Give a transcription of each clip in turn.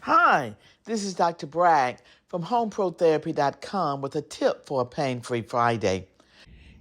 Hi, this is Dr. Bragg from homeprotherapy.com with a tip for a pain-free Friday.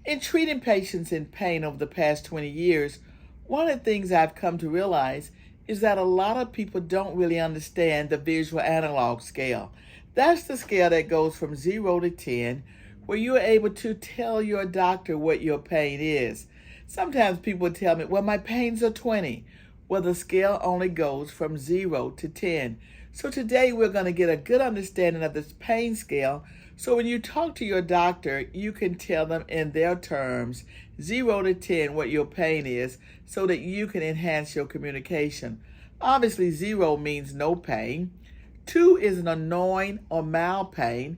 In treating patients in pain over the past 20 years, one of the things I've come to realize is that a lot of people don't really understand the visual analog scale. That's the scale that goes from 0 to 10, where you're able to tell your doctor what your pain is. Sometimes people tell me, well, my pains are 20. Well, the scale only goes from 0 to 10. So today we're going to get a good understanding of this pain scale. So when you talk to your doctor, you can tell them in their terms, 0 to 10, what your pain is, so that you can enhance your communication. Obviously, 0 means no pain. 2 is an annoying or mild pain.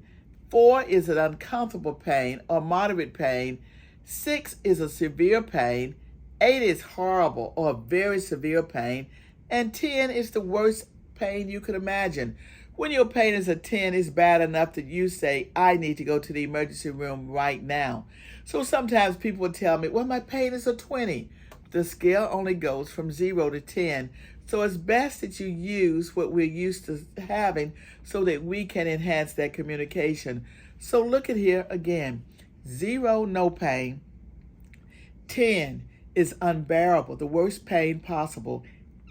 4 is an uncomfortable pain or moderate pain. 6 is a severe pain. 8 is horrible or very severe pain. And 10 is the worst pain you could imagine. When your pain is a 10, it's bad enough that you say, I need to go to the emergency room right now. So sometimes people will tell me, well, my pain is a 20. The scale only goes from 0 to 10. So it's best that you use what we're used to having so that we can enhance that communication. So look at here again. 0, no pain. 10 is unbearable, the worst pain possible.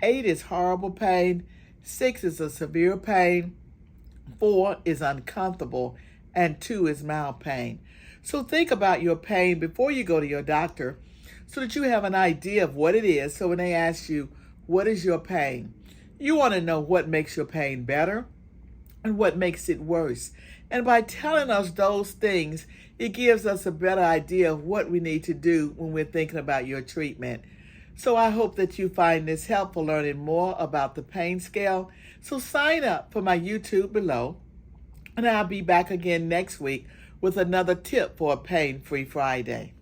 8 is horrible pain. 6 is a severe pain. 4 is uncomfortable. And 2 is mild pain. So think about your pain before you go to your doctor so that you have an idea of what it is. So when they ask you, what is your pain? You want to know what makes your pain better and what makes it worse. And by telling us those things, it gives us a better idea of what we need to do when we're thinking about your treatment. So I hope that you find this helpful learning more about the pain scale. So sign up for my YouTube below, and I'll be back again next week with another tip for a pain-free Friday.